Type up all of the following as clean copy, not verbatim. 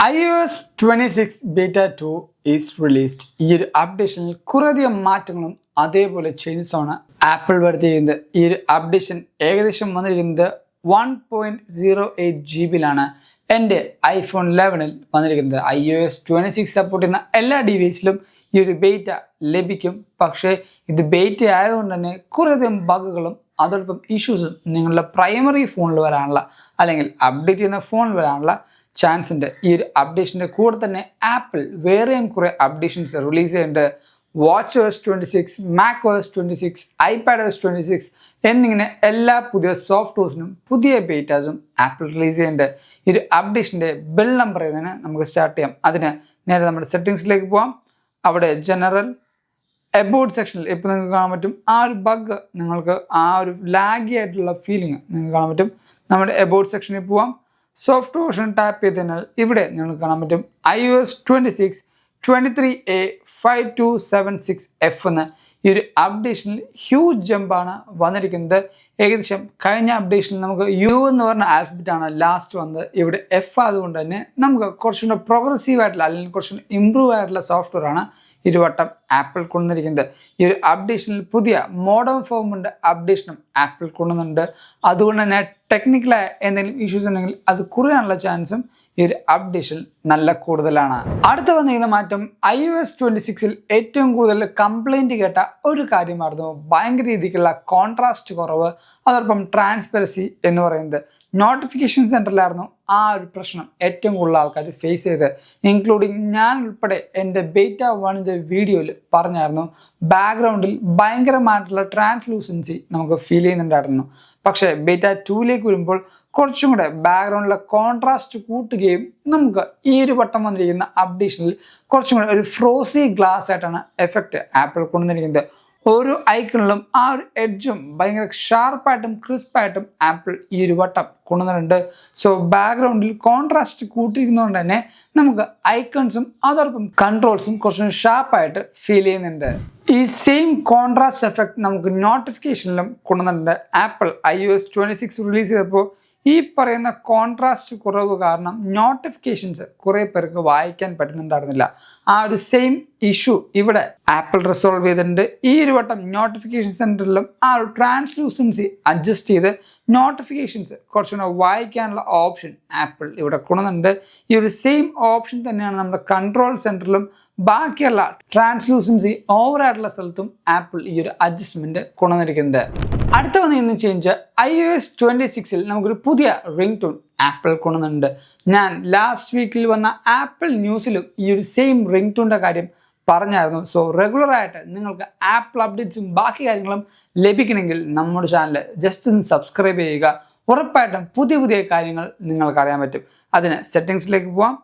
iOS 26 Beta 2 is released. ഈ ഒരു അപ്ഡേഷനിൽ കുറേയധികം മാറ്റങ്ങളും അതേപോലെ ചേഞ്ചസ് ആണ് ആപ്പിൾ വരുത്തിയിരിക്കുന്നത്. ഈ ഒരു അപ്ഡേഷൻ ഏകദേശം വന്നിരിക്കുന്നത് 1.08 GB എൻ്റെ iPhone 11 വന്നിരിക്കുന്നത്. iOS 26 സപ്പോർട്ട് ചെയ്യുന്ന എല്ലാ ഡിവൈസിലും ഈ ഒരു ബേറ്റ ലഭിക്കും. പക്ഷേ ഇത് ബേറ്റ ആയതുകൊണ്ട് തന്നെ കുറേയധികം ബഗുകളും അതോടൊപ്പം ഇഷ്യൂസും നിങ്ങളുടെ പ്രൈമറി ഫോണിൽ വരാനുള്ള അല്ലെങ്കിൽ അപ്ഡേറ്റ് ചെയ്യുന്ന ഫോണിൽ വരാനുള്ള ചാൻസ് ഉണ്ട്. ഈ ഒരു അപ്ഡേഷൻ്റെ കൂടെ തന്നെ ആപ്പിൾ വേറെയും കുറേ അപ്ഡേഷൻസ് റിലീസ് ചെയ്യുന്നുണ്ട്. WatchOS 26, macOS 26, iPadOS 26 എന്നിങ്ങനെ എല്ലാ പുതിയ സോഫ്റ്റ്വെയർസിനും പുതിയ ബേറ്റാസും ആപ്പിൾ റിലീസ് ചെയ്യുന്നുണ്ട്. ഈ ഒരു അപ്ഡേഷൻ്റെ ബിൽ നമ്പർ ഇതിന് നമുക്ക് സ്റ്റാർട്ട് ചെയ്യാം. അതിന് നേരെ നമ്മുടെ സെറ്റിങ്സിലേക്ക് പോകാം. അവിടെ ജനറൽ എബൌട്ട് സെക്ഷനിൽ ഇപ്പോൾ നിങ്ങൾക്ക് കാണാൻ പറ്റും ആ ഒരു ബഗ്, നിങ്ങൾക്ക് ആ ഒരു ലാഗി ആയിട്ടുള്ള ഫീലിംഗ് നിങ്ങൾക്ക് കാണാൻ പറ്റും. നമ്മുടെ എബൌട്ട് സെക്ഷനിൽ പോവാം. സോഫ്റ്റ്വെയർ ഓപ്ഷൻ ടാപ്പ് ചെയ്തതിനാൽ ഇവിടെ നിങ്ങൾക്ക് കാണാൻ പറ്റും iOS 26 23A 5276F എന്ന്. ഈ ഒരു അപ്ഡേഷനിൽ ഹ്യൂജ് ജമ്പാണ് വന്നിരിക്കുന്നത്. ഏകദേശം കഴിഞ്ഞ അപ്ഡേഷനിൽ നമുക്ക് യു എന്ന് പറഞ്ഞ ആൽഫബറ്റാണ് ലാസ്റ്റ് വന്നത്. ഇവിടെ എഫ് ആയതുകൊണ്ട് തന്നെ നമുക്ക് കുറച്ചുകൂടെ പ്രോഗ്രസീവ് ആയിട്ടുള്ള അല്ലെങ്കിൽ കുറച്ചുകൂടെ ഇമ്പ്രൂവ് ആയിട്ടുള്ള സോഫ്റ്റ്വെയർ ആണ് ഇരുവട്ടം ആപ്പിൾ കൊണ്ടുവന്നിരിക്കുന്നത്. ഈ ഒരു അപ്ഡേഷനിൽ പുതിയ മോഡേൺ ഫോമിൻ്റെ അപ്ഡേഷനും ആപ്പിൾ കൊണ്ടുവന്നിട്ടുണ്ട്. അതുകൊണ്ട് തന്നെ ടെക്നിക്കലായ എന്തെങ്കിലും ഇഷ്യൂസ് ഉണ്ടെങ്കിൽ അത് കുറയാനുള്ള ചാൻസും ഈ ഒരു അപ്ഡേഷൻ നല്ല കൂടുതലാണ്. അടുത്ത വന്നിരിക്കുന്ന മാറ്റം iOS 26 ഏറ്റവും കൂടുതൽ കംപ്ലൈൻറ്റ് കേട്ട ഒരു കാര്യമായിരുന്നു ഭയങ്കര രീതിക്കുള്ള കോൺട്രാസ്റ്റ് കുറവ്, അതോടൊപ്പം ട്രാൻസ്പെറൻസി എന്ന് പറയുന്നത്. നോട്ടിഫിക്കേഷൻ സെൻറ്ററിലായിരുന്നു ആ ഒരു പ്രശ്നം ഏറ്റവും കൂടുതൽ ആൾക്കാർ ഫേസ് ചെയ്ത്, ഇൻക്ലൂഡിങ് ഞാൻ ഉൾപ്പെടെ എൻ്റെ ബേറ്റ 1ൻ്റെ വീഡിയോയിൽ പറഞ്ഞായിരുന്നു ബാക്ക്ഗ്രൗണ്ടിൽ ഭയങ്കരമായിട്ടുള്ള ട്രാൻസ്ലൂസൻസി നമുക്ക് ഫീൽ ചെയ്യുന്നുണ്ടായിരുന്നു. പക്ഷേ ബേറ്റ 2ലേക്ക് വരുമ്പോൾ കുറച്ചും കൂടെ ബാക്ക്ഗ്രൗണ്ടിലെ കോൺട്രാസ്റ്റ് കൂട്ടുകയും നമുക്ക് ഈ ഒരു വട്ടം വന്നിരിക്കുന്ന അപ്ഡേഷനിൽ കുറച്ചും കൂടെ ഒരു ഫ്രോസി ഗ്ലാസ് ആയിട്ടാണ് എഫക്റ്റ് ആപ്പിൾ കൊണ്ടുവന്നിരിക്കുന്നത്. ഓരോ ഐക്കണിലും ആ ഒരു എഡ്ജും ഭയങ്കര ഷാർപ്പായിട്ടും ക്രിസ്പായിട്ടും ആപ്പിൾ ഈ ഒരു വട്ടം കൊണ്ടുവന്നിട്ടുണ്ട്. സോ ബാക്ക്ഗ്രൗണ്ടിൽ കോൺട്രാസ്റ്റ് കൂട്ടിയിരിക്കുന്നതുകൊണ്ട് തന്നെ നമുക്ക് ഐക്കൺസും അതോടൊപ്പം കൺട്രോൾസും കുറച്ചും ഷാർപ്പായിട്ട് ഫീൽ ചെയ്യുന്നുണ്ട്. ഈ സെയിം കോൺട്രാസ്റ്റ് എഫക്റ്റ് നമുക്ക് നോട്ടിഫിക്കേഷനിലും കൊണ്ടുവന്നിട്ടുണ്ട്. ആപ്പിൾ iOS 26 റിലീസ് ചെയ്തപ്പോൾ ഈ പറയുന്ന കോൺട്രാസ്റ്റ് കുറവ് കാരണം നോട്ടിഫിക്കേഷൻസ് കുറേ പേർക്ക് വായിക്കാൻ പറ്റുന്നുണ്ടായിരുന്നില്ല. ആ ഒരു സെയിം ഇഷ്യൂ ഇവിടെ ആപ്പിൾ റിസോൾവ് ചെയ്തിട്ടുണ്ട്. ഈ ഒരു വട്ടം നോട്ടിഫിക്കേഷൻ സെൻറ്ററിലും ആ ഒരു ട്രാൻസ്ലൂസൻസി അഡ്ജസ്റ്റ് ചെയ്ത് നോട്ടിഫിക്കേഷൻസ് കുറച്ചുകൂടെ വായിക്കാനുള്ള ഓപ്ഷൻ ആപ്പിൾ ഇവിടെ കൊണ്ടുവന്നിട്ടുണ്ട്. ഈ ഒരു സെയിം ഓപ്ഷൻ തന്നെയാണ് നമ്മുടെ കൺട്രോൾ സെൻറ്ററിലും ബാക്കിയുള്ള ട്രാൻസ്ലൂസൻസി ഓവറായിട്ടുള്ള സ്ഥലത്തും ആപ്പിൾ ഈ ഒരു അഡ്ജസ്റ്റ്മെൻറ്റ് കൊണ്ടുവന്നിരിക്കുന്നത്. അടുത്ത വന്നിരുന്ന ചേഞ്ച് iOS 26 നമുക്കൊരു പുതിയ റിംഗ് ടോൺ ആപ്പിൾ കൊണ്ടുവന്നിട്ടുണ്ട്. ഞാൻ ലാസ്റ്റ് വീക്കിൽ വന്ന ആപ്പിൾ ന്യൂസിലും ഈ ഒരു സെയിം റിംഗ് ടോണിൻ്റെ കാര്യം പറഞ്ഞായിരുന്നു. സോ റെഗുലറായിട്ട് നിങ്ങൾക്ക് ആപ്പിൾ അപ്ഡേറ്റ്സും ബാക്കി കാര്യങ്ങളും ലഭിക്കണമെങ്കിൽ നമ്മുടെ ചാനൽ ജസ്റ്റ് ഒന്ന് സബ്സ്ക്രൈബ് ചെയ്യുക. ഉറപ്പായിട്ടും പുതിയ പുതിയ കാര്യങ്ങൾ നിങ്ങൾക്ക് അറിയാൻ പറ്റും. അതിന് സെറ്റിങ്സിലേക്ക് പോവാം.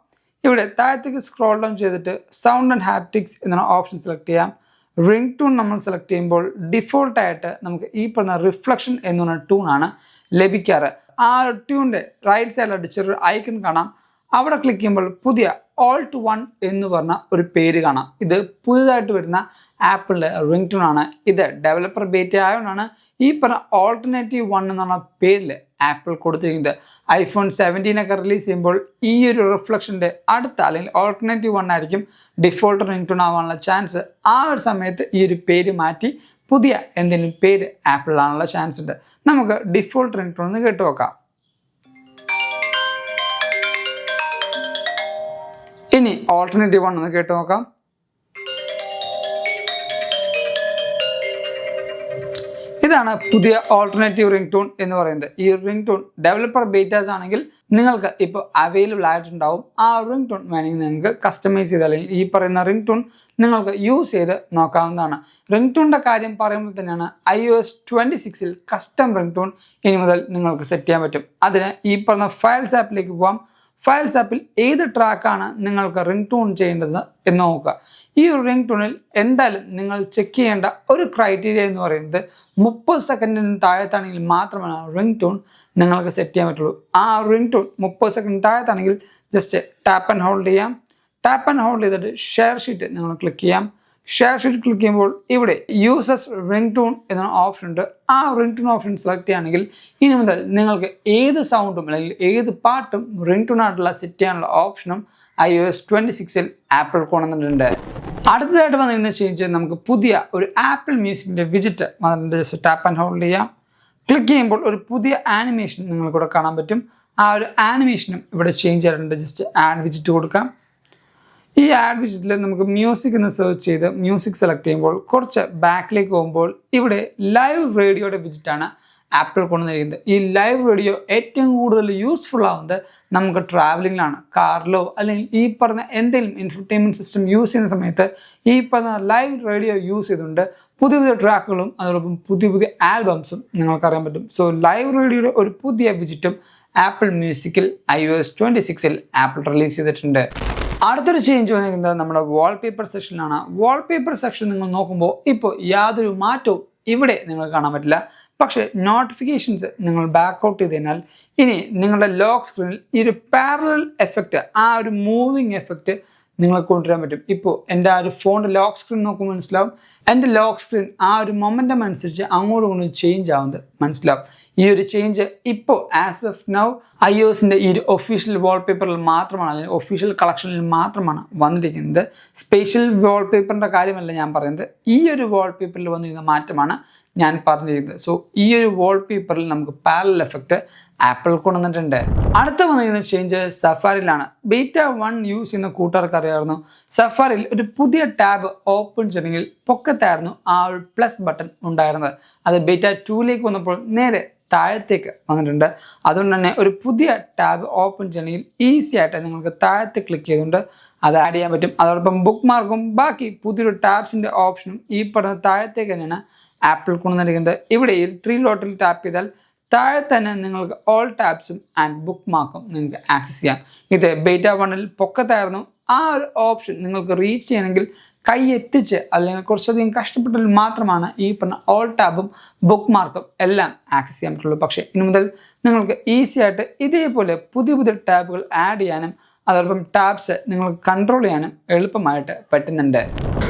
ഇവിടെ താഴത്തേക്ക് സ്ക്രോൾ ഡൗൺ ചെയ്തിട്ട് സൗണ്ട് ആൻഡ് ഹാപ്റ്റിക്സ് എന്ന ഓപ്ഷൻ സെലക്ട് ചെയ്യാം. റിംഗ് ടൂൺ നമ്മൾ സെലക്ട് ചെയ്യുമ്പോൾ ഡിഫോൾട്ടായിട്ട് നമുക്ക് ഈ പറഞ്ഞ റിഫ്ലക്ഷൻ എന്ന് പറഞ്ഞ ട്യൂണാണ് ലഭിക്കാറ്. ആ ട്യൂണിൻ്റെ റൈറ്റ് സൈഡിലായിട്ട് ചെറിയൊരു ഐക്കൺ കാണാം. അവിടെ ക്ലിക്ക് ചെയ്യുമ്പോൾ പുതിയ Alt 1 എന്ന് പറഞ്ഞ ഒരു പേര് കാണാം. ഇത് പുതുതായിട്ട് വരുന്ന ആപ്പിളിൻ്റെ റിംഗ് ടൂണാണ്. ഇത് ഡെവലപ്പർ ബേറ്റ ആയതുകൊണ്ടാണ് ഈ പറഞ്ഞ ഓൾട്ടർനേറ്റീവ് 1 എന്ന് പറഞ്ഞ പേരിൽ ആപ്പിൾ കൊടുത്തിരിക്കുന്നത്. iPhone 17 റിലീസ് ചെയ്യുമ്പോൾ ഈ ഒരു റിഫ്ലക്ഷൻ്റെ അടുത്ത അല്ലെങ്കിൽ ഓൾട്ടർനേറ്റീവ് 1 ആയിരിക്കും ഡിഫോൾട്ട് റിംഗ് ടൂൺ ആവാനുള്ള ചാൻസ്. ആ ഒരു സമയത്ത് ഈ ഒരു പേര് മാറ്റി പുതിയ എന്തെങ്കിലും പേര് ആപ്പിളിലാണുള്ള ചാൻസ് ഉണ്ട്. നമുക്ക് ഡിഫോൾട്ട് റിംഗ് ടൂൺ ഒന്ന് കേട്ട് നോക്കാം. ഇനി ഓൾട്ടർനേറ്റീവ് 1 ഒന്ന് കേട്ട് നോക്കാം. ഇതാണ് പുതിയ ഓൾട്ടർനേറ്റീവ് റിംഗ് ടോൺ എന്ന് പറയുന്നത്. ഈ റിംഗ് ടോൺ ഡെവലപ്പർ ബേറ്റാസ് ആണെങ്കിൽ നിങ്ങൾക്ക് ഇപ്പോൾ അവൈലബിൾ ആയിട്ടുണ്ടാവും. ആ റിംഗ് ടോൺ വേണമെങ്കിൽ നിങ്ങൾക്ക് കസ്റ്റമൈസ് ചെയ്ത് അല്ലെങ്കിൽ ഈ പറയുന്ന റിംഗ് ടോൺ നിങ്ങൾക്ക് യൂസ് ചെയ്ത് നോക്കാവുന്നതാണ്. റിംഗ് ടോണിൻ്റെ കാര്യം പറയുമ്പോൾ തന്നെയാണ് iOS 26 കസ്റ്റം റിംഗ് ടോൺ ഇനി മുതൽ നിങ്ങൾക്ക് സെറ്റ് ചെയ്യാൻ പറ്റും. അതിന് ഈ പറഞ്ഞ ഫയൽസ് ആപ്പിലേക്ക് പോകാം. ഫയൽസ് ആപ്പിൽ ഏത് ട്രാക്കാണ് നിങ്ങൾക്ക് റിംഗ് ടൂൺ ചെയ്യേണ്ടത് എന്ന് നോക്കുക. ഈ ഒരു റിംഗ് ടൂണിൽ എന്തായാലും നിങ്ങൾ ചെക്ക് ചെയ്യേണ്ട ഒരു ക്രൈറ്റീരിയ എന്ന് പറയുന്നത് 30 സെക്കൻഡിന് താഴത്താണെങ്കിൽ മാത്രമാണ് റിംഗ് ടൂൺ നിങ്ങൾക്ക് സെറ്റ് ചെയ്യാൻ പറ്റുള്ളൂ. ആ റിംഗ് ടൂൺ 30 സെക്കൻഡ് താഴത്താണെങ്കിൽ ജസ്റ്റ് ടാപ്പ് ആൻഡ് ഹോൾഡ് ചെയ്യാം. ടാപ്പ് ആൻഡ് ഹോൾഡ് ചെയ്തിട്ട് ഷെയർ ഷീറ്റ് നിങ്ങൾ ക്ലിക്ക് ചെയ്യാം. ഷെയർ ഷീറ്റ് ക്ലിക്ക് ചെയ്യുമ്പോൾ ഇവിടെ യൂസസ് റിംഗ് ടൂൺ എന്ന ഓപ്ഷൻ ഉണ്ട്. ആ റിംഗ് ടൂൺ ഓപ്ഷൻ സെലക്ട് ചെയ്യുകയാണെങ്കിൽ ഇനി മുതൽ നിങ്ങൾക്ക് ഏത് സൗണ്ടും അല്ലെങ്കിൽ ഏത് പാട്ടും റിംഗ് ടൂൺ ആയിട്ടുള്ള സെറ്റ് ചെയ്യാനുള്ള ഓപ്ഷനും iOS 26 ആപ്പിൾ കൊണ്ടുവന്നിട്ടുണ്ട്. അടുത്തതായിട്ട് വന്നിരുന്ന ചേഞ്ച് നമുക്ക് പുതിയ ഒരു ആപ്പിൾ മ്യൂസിക്കിൻ്റെ വിജിറ്റ് വന്നിട്ടുണ്ട്. ജസ്റ്റ് ടാപ്പ് ആൻഡ് ഹോൾഡ് ചെയ്യാം. ക്ലിക്ക് ചെയ്യുമ്പോൾ ഒരു പുതിയ ആനിമേഷൻ നിങ്ങൾക്കിവിടെ കാണാൻ പറ്റും. ആ ഒരു ആനിമേഷനും ഇവിടെ ചേഞ്ച് ചെയ്തിട്ടുണ്ട്. ജസ്റ്റ് ആഡ് വിജിറ്റ് കൊടുക്കാം. ഈ ആഡ് വിജിറ്റിൽ നമുക്ക് മ്യൂസിക് എന്ന് സെർച്ച് ചെയ്ത് മ്യൂസിക് സെലക്ട് ചെയ്യുമ്പോൾ കുറച്ച് ബാക്കിലേക്ക് പോകുമ്പോൾ ഇവിടെ ലൈവ് റേഡിയോയുടെ വിജിറ്റാണ് ആപ്പിൾ കൊണ്ടുവന്നിരിക്കുന്നത്. ഈ ലൈവ് റേഡിയോ ഏറ്റവും കൂടുതൽ യൂസ്ഫുൾ ആവുന്നത് നമുക്ക് ട്രാവലിങ്ങിലാണ്. കാറിലോ അല്ലെങ്കിൽ ഈ പറഞ്ഞ എന്തെങ്കിലും എൻ്റർടൈൻമെൻറ്റ് സിസ്റ്റം യൂസ് ചെയ്യുന്ന സമയത്ത് ഈ പറഞ്ഞ ലൈവ് റേഡിയോ യൂസ് ചെയ്തുകൊണ്ട് പുതിയ പുതിയ ട്രാക്കുകളും അതോടൊപ്പം പുതിയ പുതിയ ആൽബംസും നിങ്ങൾക്കറിയാൻ പറ്റും. സോ ലൈവ് റേഡിയോയുടെ ഒരു പുതിയ വിജിറ്റും ആപ്പിൾ മ്യൂസിക്കിൽ iOS 26 ആപ്പിൾ റിലീസ് ചെയ്തിട്ടുണ്ട്. അടുത്തൊരു ചേഞ്ച് വന്നിരിക്കുന്നത് നമ്മുടെ വാൾപേപ്പർ സെക്ഷനിലാണ്. വാൾപേപ്പർ സെക്ഷൻ നിങ്ങൾ നോക്കുമ്പോൾ ഇപ്പോൾ യാതൊരു മാറ്റവും ഇവിടെ നിങ്ങൾക്ക് കാണാൻ പറ്റില്ല. പക്ഷേ നോട്ടിഫിക്കേഷൻസ് നിങ്ങൾ ബാക്കൗട്ട് ചെയ്ത് കഴിഞ്ഞാൽ ഇനി നിങ്ങളുടെ ലോക്ക് സ്ക്രീനിൽ ഈ ഒരു പാരലൽ എഫക്റ്റ്, ആ ഒരു മൂവിങ് എഫക്റ്റ് നിങ്ങൾക്ക് കൊണ്ടുവരാൻ പറ്റും. ഇപ്പോൾ എൻ്റെ ആ ഒരു ഫോണിൻ്റെ ലോക്ക് സ്ക്രീൻ നോക്കുമ്പോൾ മനസ്സിലാവും. എൻ്റെ ലോക്ക് സ്ക്രീൻ ആ ഒരു മൊമെൻറ്റം അനുസരിച്ച് അങ്ങോട്ടും ഇങ്ങോട്ടും ചേഞ്ച് ആവുന്നത് മനസ്സിലാവും. ഈ ഒരു ചേഞ്ച് ഇപ്പോൾ ആസ് ഓഫ് നൗ iOSൻ്റെ ഈ ഒരു ഒഫീഷ്യൽ വാൾപേപ്പറിൽ മാത്രമാണ്, അല്ലെങ്കിൽ ഒഫീഷ്യൽ കളക്ഷനിൽ മാത്രമാണ് വന്നിരിക്കുന്നത്. സ്പെഷ്യൽ വാൾപേപ്പറിൻ്റെ കാര്യമല്ല ഞാൻ പറയുന്നത്, ഈ ഒരു വാൾപേപ്പറിൽ വന്നിരുന്ന മാറ്റമാണ് ഞാൻ പറഞ്ഞിരിക്കുന്നത്. സോ ഈ ഒരു വാൾപേപ്പറിൽ നമുക്ക് പാരലൽ എഫക്റ്റ് ആപ്പിൾ കൊണ്ടുവന്നിട്ടുണ്ട്. അടുത്ത വന്നിരിക്കുന്ന ചേഞ്ച് സഫാരിയിലാണ്. ബീറ്റ 1 യൂസ് ചെയ്യുന്ന കൂട്ടുകാർക്ക് അറിയാമായിരുന്നു, സഫാരിയിൽ ഒരു പുതിയ ടാബ് ഓപ്പൺ ചെയ്യണമെങ്കിൽ പൊക്കത്തായിരുന്നു ആ ഒരു പ്ലസ് ബട്ടൺ ഉണ്ടായിരുന്നത്. അത് ബീറ്റ 2ലേക്ക് വന്നപ്പോൾ നേരെ താഴത്തേക്ക് വന്നിട്ടുണ്ട്. അതുകൊണ്ട് തന്നെ ഒരു പുതിയ ടാബ് ഓപ്പൺ ചെയ്യണമെങ്കിൽ ഈസി ആയിട്ട് നിങ്ങൾക്ക് താഴത്ത് ക്ലിക്ക് ചെയ്തുകൊണ്ട് അത് ആഡ് ചെയ്യാൻ പറ്റും. അതോടൊപ്പം ബുക്ക് മാർക്കും ബാക്കി പുതിയൊരു ടാബ്സിൻ്റെ ഓപ്ഷനും ഈ പറഞ്ഞ താഴത്തേക്ക് തന്നെയാണ് ആപ്പിൾ കൊണ്ടുവന്നിരിക്കുന്നത്. ഇവിടെ ഈ 3 ഡോട്ടിൽ ടാപ്പ് ചെയ്താൽ താഴെ തന്നെ നിങ്ങൾക്ക് ഓൾ ടാബ്സും ആൻഡ് ബുക്ക് മാർക്കും നിങ്ങൾക്ക് ആക്സസ് ചെയ്യാം. ഇത് ബീറ്റ 1ൽ പൊക്കത്തായിരുന്നു. ആ ഒരു ഓപ്ഷൻ നിങ്ങൾക്ക് റീച്ച് ചെയ്യണമെങ്കിൽ കൈ എത്തിച്ച് അല്ലെങ്കിൽ കുറച്ചധികം കഷ്ടപ്പെട്ടാൽ മാത്രമാണ് ഈ പറഞ്ഞ ഓൾ ടാബും ബുക്ക് മാർക്കും എല്ലാം ആക്സസ് ചെയ്യാൻ പറ്റുള്ളൂ. പക്ഷേ ഇനി മുതൽ നിങ്ങൾക്ക് ഈസി ആയിട്ട് ഇതേപോലെ പുതിയ പുതിയ ടാബുകൾ ആഡ് ചെയ്യാനും അതോടൊപ്പം ടാബ്സ് നിങ്ങൾക്ക് കൺട്രോൾ ചെയ്യാനും എളുപ്പമായിട്ട് പറ്റുന്നുണ്ട്.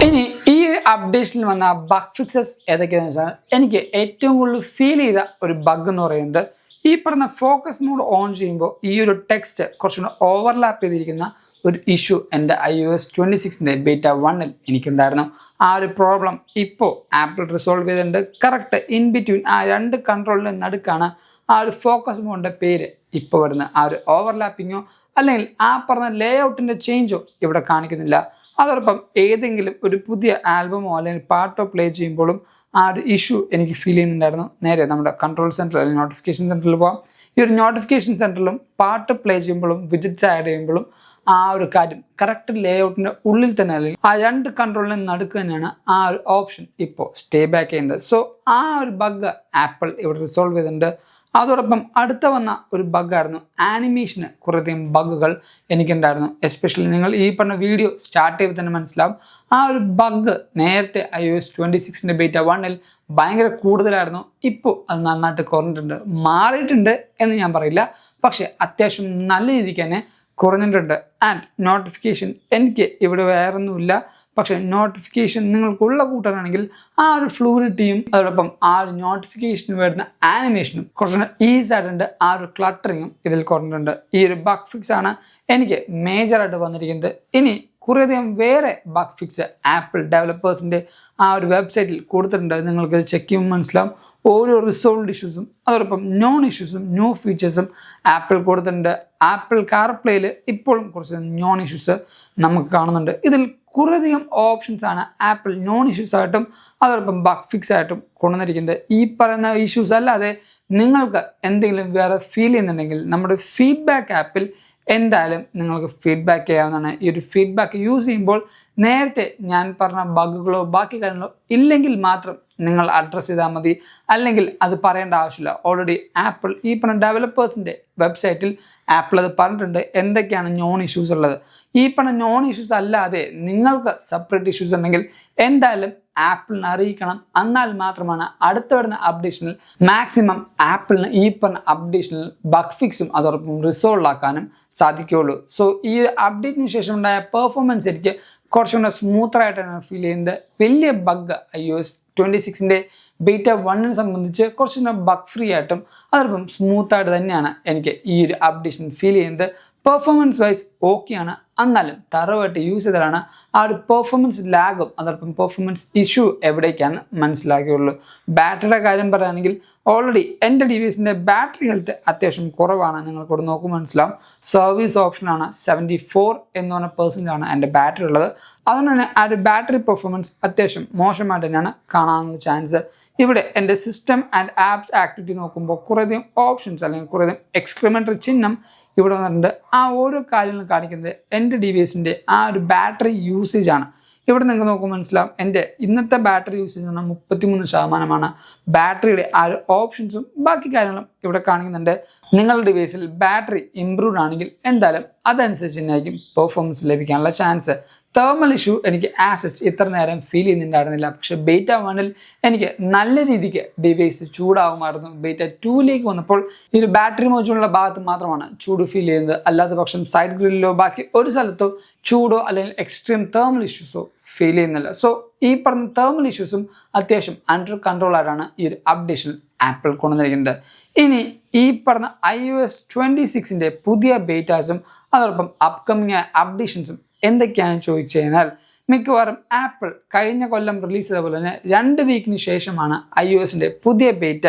ഇനി ഈ അപ്ഡേഷനിൽ വന്ന ബഗ് ഫിക്സസ് ഏതൊക്കെയാണെന്ന് വെച്ചാൽ എനിക്ക് ഏറ്റവും കൂടുതൽ ഫീൽ ചെയ്ത ഒരു ബഗ് എന്ന് പറയുന്നത് ഈ പറഞ്ഞ ഫോക്കസ് മോഡ് ഓൺ ചെയ്യുമ്പോൾ ഈ ഒരു ടെക്സ്റ്റ് കുറച്ചുകൂടെ ഓവർലാപ്പ് ചെയ്തിരിക്കുന്ന ഒരു ഇഷ്യൂ എൻ്റെ iOS 26ൻ്റെ ബീറ്റ 1ൽ എനിക്കുണ്ടായിരുന്നു. ആ ഒരു പ്രോബ്ലം ഇപ്പോൾ ആപ്പിൾ റിസോൾവ് ചെയ്തിട്ടുണ്ട്. കറക്റ്റ് ഇൻ ബിറ്റ്വീൻ ആ 2 കൺട്രോളിൻ്റെ നടുക്കാണ് ആ ഒരു ഫോക്കസ് മോഡിൻ്റെ പേര് ഇപ്പോൾ വരുന്നത്. ആ ഒരു ഓവർലാപ്പിങ്ങോ അല്ലെങ്കിൽ ആ പറഞ്ഞ ലേ ഔട്ടിൻ്റെ ചേഞ്ചോ ഇവിടെ കാണിക്കുന്നില്ല. അതോടൊപ്പം ഏതെങ്കിലും ഒരു പുതിയ ആൽബമോ അല്ലെങ്കിൽ പാട്ടോ പ്ലേ ചെയ്യുമ്പോഴും ആ ഒരു ഇഷ്യൂ എനിക്ക് ഫീൽ ചെയ്യുന്നുണ്ടായിരുന്നു. നേരെ നമ്മുടെ കൺട്രോൾ സെൻറ്റർ അല്ലെങ്കിൽ നോട്ടിഫിക്കേഷൻ സെൻറ്ററിൽ പോകാം. ഈ ഒരു നോട്ടിഫിക്കേഷൻ സെൻറ്ററിലും പാട്ട് പ്ലേ ചെയ്യുമ്പോഴും വിജിറ്റ്സ് ആഡ് ചെയ്യുമ്പോഴും ആ ഒരു കാര്യം കറക്റ്റ് ലേ ഔട്ടിൻ്റെ ഉള്ളിൽ തന്നെ അല്ലെങ്കിൽ ആ 2 കൺട്രോളിന് നടുക്ക് തന്നെയാണ് ആ ഒരു ഓപ്ഷൻ ഇപ്പോൾ സ്റ്റേ ബാക്ക് ചെയ്യുന്നത്. സോ ആ ഒരു ബഗ് ആപ്പിൾ ഇവിടെ റിസോൾവ് ചെയ്തിട്ടുണ്ട്. അതോടൊപ്പം അടുത്ത വന്ന ഒരു ബഗ്ഗായിരുന്നു ആനിമേഷന് കുറേയധികം ബഗ്ഗുകൾ എനിക്കുണ്ടായിരുന്നു. എസ്പെഷ്യലി നിങ്ങൾ ഈ പറഞ്ഞ വീഡിയോ സ്റ്റാർട്ട് ചെയ്യുമ്പോൾ തന്നെ മനസ്സിലാവും ആ ഒരു ബഗ് നേരത്തെ iOS 26ൻ്റെ ബീറ്റ 1ൽ ഭയങ്കര കൂടുതലായിരുന്നു. ഇപ്പോൾ അത് നന്നായിട്ട് കുറഞ്ഞിട്ടുണ്ട്. മാറിയിട്ടുണ്ട് എന്ന് ഞാൻ പറയില്ല, പക്ഷേ അത്യാവശ്യം നല്ല രീതിക്ക് തന്നെ കുറഞ്ഞിട്ടുണ്ട്. ആൻഡ് നോട്ടിഫിക്കേഷൻ എനിക്ക് ഇവിടെ വേറൊന്നുമില്ല, പക്ഷേ നോട്ടിഫിക്കേഷൻ നിങ്ങൾക്കുള്ള കൂട്ടാനാണെങ്കിൽ ആ ഒരു ഫ്ലൂയിഡിറ്റിയും അതോടൊപ്പം ആ ഒരു നോട്ടിഫിക്കേഷന് വരുന്ന ആനിമേഷനും കുറച്ചുകൂടെ ഈസി ആയിട്ടുണ്ട്. ആ ഒരു ക്ലട്ടറിങ്ങും ഇതിൽ കുറഞ്ഞിട്ടുണ്ട്. ഈ ഒരു ബഗ് ഫിക്സ് ആണ് എനിക്ക് മേജറായിട്ട് വന്നിരിക്കുന്നത്. ഇനി കുറേയധികം വേറെ ബഗ് ഫിക്സ് ആപ്പിൾ ഡെവലപ്പേഴ്സിൻ്റെ ആ ഒരു വെബ്സൈറ്റിൽ കൊടുത്തിട്ടുണ്ട്. നിങ്ങൾക്ക് ചെക്ക് ചെയ്യുമ്പോൾ മനസ്സിലാവും ഓരോ റിസോൾവ്ഡ് ഇഷ്യൂസും അതോടൊപ്പം നോൺ ഇഷ്യൂസും ന്യൂ ഫീച്ചേഴ്സും ആപ്പിൾ കൊടുത്തിട്ടുണ്ട്. ആപ്പിൾ കാർപ്ലേയിൽ ഇപ്പോഴും കുറച്ച് നോൺ ഇഷ്യൂസ് നമുക്ക് കാണുന്നുണ്ട്. ഇതിൽ കുറേയധികം ഓപ്ഷൻസാണ് ആപ്പിൾ നോൺ ഇഷ്യൂസ് ആയിട്ടും അതോടൊപ്പം ബഗ് ഫിക്സ് ആയിട്ടും കൊണ്ടുവന്നിരിക്കുന്നത്. ഈ പറയുന്ന ഇഷ്യൂസ് അല്ലാതെ നിങ്ങൾക്ക് എന്തെങ്കിലും വേറെ ഫീൽ ചെയ്യുന്നുണ്ടെങ്കിൽ നമ്മുടെ ഫീഡ്ബാക്ക് ആപ്പിൽ എന്തായാലും നിങ്ങൾക്ക് ഫീഡ്ബാക്ക് ചെയ്യാവുന്നതാണ്. ഈ ഒരു ഫീഡ്ബാക്ക് യൂസ് ചെയ്യുമ്പോൾ നേരത്തെ ഞാൻ പറഞ്ഞ ബഗ്ഗുകളോ ബാക്കി കാര്യങ്ങളോ ഇല്ലെങ്കിൽ മാത്രം നിങ്ങൾ അഡ്രസ്സ് ചെയ്താൽ മതി, അല്ലെങ്കിൽ അത് പറയേണ്ട ആവശ്യമില്ല. ഓൾറെഡി ആപ്പിൾ ഈ പറഞ്ഞ ഡെവലപ്പേഴ്സിൻ്റെ വെബ്സൈറ്റിൽ ആപ്പിൾ അത് പറഞ്ഞിട്ടുണ്ട് എന്തൊക്കെയാണ് നോൺ ഇഷ്യൂസ് ഉള്ളത്. ഈ പറഞ്ഞ നോൺ ഇഷ്യൂസ് അല്ലാതെ നിങ്ങൾക്ക് സെപ്പറേറ്റ് ഇഷ്യൂസ് ഉണ്ടെങ്കിൽ എന്തായാലും ആപ്പിളിനെ അറിയിക്കണം. എന്നാൽ മാത്രമാണ് അടുത്ത വരുന്ന അപ്ഡേഷനിൽ മാക്സിമം ആപ്പിളിന് ഈ പറഞ്ഞ അപ്ഡേഷനിൽ ബഗ് ഫിക്സും അതോടൊപ്പം റിസോൾവ് ആക്കാനും സാധിക്കുകയുള്ളൂ. സോ ഈ ഒരു അപ്ഡേറ്റിന് ശേഷം ഉണ്ടായ പെർഫോമൻസ് എനിക്ക് കുറച്ചുകൂടെ സ്മൂത്തറായിട്ടാണ് ഫീൽ ചെയ്യുന്നത്. വലിയ ബഗ് iOS 26 ബീറ്റ 1 സംബന്ധിച്ച് കുറച്ചുകൂടെ ബഗ് ഫ്രീ ആയിട്ടും അതോടൊപ്പം സ്മൂത്തായിട്ട് തന്നെയാണ് എനിക്ക് ഈ ഒരു അപ്ഡേഷൻ ഫീൽ ചെയ്യുന്നത്. പെർഫോമൻസ് വൈസ് ഓക്കെയാണ്, എന്നാലും തറവായിട്ട് യൂസ് ചെയ്തതാണ് ആ ഒരു പെർഫോമൻസ് ലാഗും അതോടൊപ്പം പെർഫോമൻസ് ഇഷ്യൂ എവിടേക്കാണ് മനസ്സിലാക്കിയുള്ളൂ. ബാറ്ററിയുടെ കാര്യം പറയുകയാണെങ്കിൽ ഓൾറെഡി എൻ്റെ ഡിവൈസിൻ്റെ ബാറ്ററി ഹെൽത്ത് അത്യാവശ്യം കുറവാണ്. നിങ്ങൾക്കിവിടെ നോക്കുമ്പോൾ മനസ്സിലാവും. സർവീസ് ഓപ്ഷനാണ് 74 എന്ന് പറഞ്ഞ പെർസെൻ്റാണ് എൻ്റെ ബാറ്ററി ഉള്ളത്. അതുകൊണ്ട് തന്നെ ആ ഒരു ബാറ്ററി പെർഫോമൻസ് അത്യാവശ്യം മോശമായിട്ട് തന്നെയാണ് കാണാനുള്ള ചാൻസ്. ഇവിടെ എൻ്റെ സിസ്റ്റം ആൻഡ് ആപ്പ് ആക്ടിവിറ്റി നോക്കുമ്പോൾ കുറേയധികം ഓപ്ഷൻസ് അല്ലെങ്കിൽ കുറേയധികം എക്സ്പെരിമെൻ്ററി ചിഹ്നം ഇവിടെ വന്നിട്ടുണ്ട്. ആ ഓരോ കാര്യങ്ങളും കാണിക്കുന്നത് എൻ്റെ ഡിവൈസിൻ്റെ ആ ഒരു ബാറ്ററി യൂസേജ് ആണ്. ഇവിടെ നിങ്ങൾക്ക് നോക്കുമ്പോൾ മനസ്സിലാവും എൻ്റെ ഇന്നത്തെ ബാറ്ററി യൂസേജ് എന്ന് പറഞ്ഞാൽ 33% ബാറ്ററിയുടെ ആ ഒരു ഓപ്ഷൻസും ബാക്കി കാര്യങ്ങളും ഇവിടെ കാണിക്കുന്നുണ്ട്. നിങ്ങളുടെ ഡിവൈസിൽ ബാറ്ററി ഇംപ്രൂവ്ഡ് ആണെങ്കിൽ എന്തായാലും അതനുസരിച്ച് തന്നെയായിരിക്കും പെർഫോമൻസ് ലഭിക്കാനുള്ള ചാൻസ്. തേർമൽ ഇഷ്യൂ എനിക്ക് ആസസ് ഇത്ര നേരം ഫീൽ ചെയ്യുന്നുണ്ടായിരുന്നില്ല. പക്ഷേ ബീറ്റ 1 എനിക്ക് നല്ല രീതിക്ക് ഡിവൈസ് ചൂടാവുമായിരുന്നു. ബീറ്റ 2 വന്നപ്പോൾ ഈ ഒരു ബാറ്ററി മോജുള്ള ഭാഗത്ത് മാത്രമാണ് ചൂട് ഫീൽ ചെയ്യുന്നത്. അല്ലാത്ത പക്ഷം സൈഡ് ഗ്രില്ലോ ബാക്കി ഒരു സ്ഥലത്തോ ചൂടോ അല്ലെങ്കിൽ എക്സ്ട്രീം തേർമൽ ഇഷ്യൂസോ ഫീൽ ചെയ്യുന്നില്ല. സോ ഈ പറഞ്ഞ തേർമൽ ഇഷ്യൂസും അത്യാവശ്യം അണ്ടർ കൺട്രോൾ ആയിട്ടാണ് ഈ ഒരു അപ്ഡേഷൻ ആപ്പിൾ കൊണ്ടുവന്നിരിക്കുന്നത്. ഇനി ഈ പറഞ്ഞ iOS 26 പുതിയ ബേറ്റാസും അതോടൊപ്പം അപ്കമിങ് ആയ അപ്ഡേഷൻസും എന്തൊക്കെയാണെന്ന് ചോദിച്ചു കഴിഞ്ഞാൽ മിക്കവാറും ആപ്പിൾ കഴിഞ്ഞ കൊല്ലം റിലീസ് ചെയ്ത പോലെ തന്നെ 2 വീക്കിന് ശേഷമാണ് iOS പുതിയ ബേറ്റ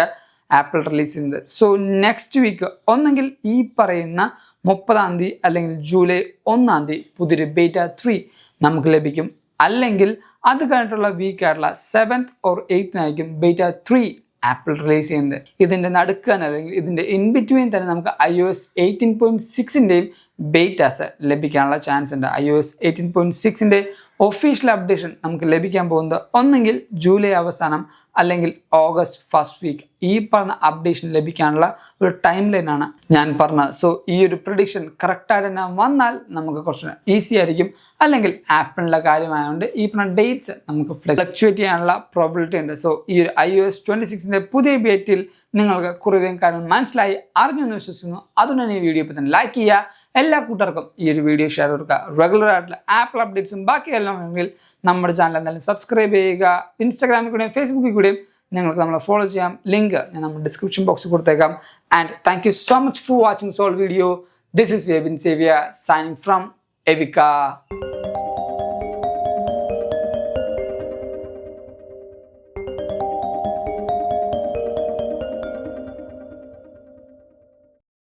ആപ്പിൾ റിലീസ് ചെയ്യുന്നത്. സോ നെക്സ്റ്റ് വീക്ക് ഒന്നെങ്കിൽ ഈ പറയുന്ന 30 അല്ലെങ്കിൽ ജൂലൈ 1 പുതിയൊരു ബേറ്റ 3 നമുക്ക് ലഭിക്കും. അല്ലെങ്കിൽ അത് കഴിഞ്ഞിട്ടുള്ള വീക്കായിട്ടുള്ള 7th or 8th beta 3 apple release ചെയ്യുന്നത്. ഇതിൻ്റെ നടുക്കാൻ അല്ലെങ്കിൽ ഇതിൻ്റെ ഇൻ ബിറ്റ്വീൻ തന്നെ നമുക്ക് iOS 18.6 ബേറ്റാസ് ലഭിക്കാനുള്ള ചാൻസ് ഉണ്ട്. iOS 18.6 ഒഫീഷ്യൽ അപ്ഡേഷൻ നമുക്ക് ലഭിക്കാൻ പോകുന്നത് ഒന്നെങ്കിൽ ജൂലൈ അവസാനം അല്ലെങ്കിൽ ഓഗസ്റ്റ് ഫസ്റ്റ് വീക്ക്. ഈ പറഞ്ഞ അപ്ഡേഷൻ ലഭിക്കാനുള്ള ഒരു ടൈം ലൈനാണ് ഞാൻ പറഞ്ഞത്. സോ ഈ ഒരു പ്രിഡിക്ഷൻ കറക്റ്റായിട്ട് തന്നെ വന്നാൽ നമുക്ക് കുറച്ച് ഈസി ആയിരിക്കും. അല്ലെങ്കിൽ ആപ്പിളിൻ്റെ കാര്യമായതുകൊണ്ട് ഈ പറഞ്ഞ ഡേറ്റ്സ് നമുക്ക് ഫ്ലക്ച്വേറ്റ് ചെയ്യാനുള്ള പ്രോബിലിറ്റി ഉണ്ട്. സോ ഈ ഒരു iOS 26 പുതിയ ബേറ്റയിൽ നിങ്ങൾക്ക് കുറേയധികം കാര്യങ്ങൾ മനസ്സിലായി അറിഞ്ഞെന്ന് വിശ്വസിക്കുന്നു. അതുകൊണ്ട് തന്നെ ഈ വീഡിയോ ഇപ്പോൾ തന്നെ ലൈക്ക് ചെയ്യുക. എല്ലാ കൂട്ടർക്കും ഈ ഒരു വീഡിയോ ഷെയർ കൊടുക്കുക. റെഗുലർ ആയിട്ടുള്ള ആപ്പിൾ അപ്ഡേറ്റ്സും ബാക്കിയെല്ലാം ഉണ്ടെങ്കിൽ നമ്മുടെ ചാനൽ എന്തായാലും സബ്സ്ക്രൈബ് ചെയ്യുക. ഇൻസ്റ്റാഗ്രാമിൽ കൂടെയും ഫേസ്ബുക്കിൽ കൂടെയും നിങ്ങൾക്ക് നമ്മളെ ഫോളോ ചെയ്യാം. ലിങ്ക് ഞാൻ നമ്മുടെ ഡിസ്ക്രിപ്ഷൻ ബോക്സിൽ കൊടുത്തേക്കാം. And thank you so much for watching soul video. This is Evin Xavier signing from എവിക്ക.